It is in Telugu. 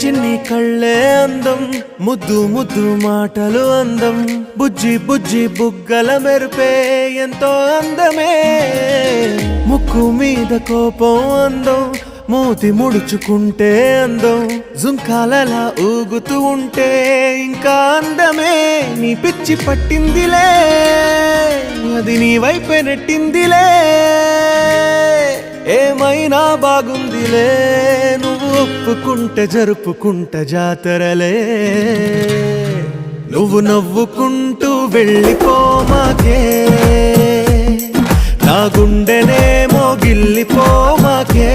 చిన్ని కళ్ళే అందం, ముద్దు ముద్దు మాటలు అందం, బుజ్జి బుజ్జి బుగ్గల మెరుపే ఎంతో అందమే. ముక్కు మీద కోపం అందం, మూతి ముడుచుకుంటే అందం, జుంకాలలా ఊగుతూ ఉంటే ఇంకా అందమే. నీ పిచ్చి పట్టిందిలే, అది నీ వైపే నెట్టిందిలే. ఏమైనా బాగుందిలే, నువ్వు ఒప్పుకుంటే జరుపుకుంట జాతరలే. నువ్వు నవ్వుకుంటూ వెళ్ళిపోమాకే, నా గుండెనేమో గిల్లిపోమాకే.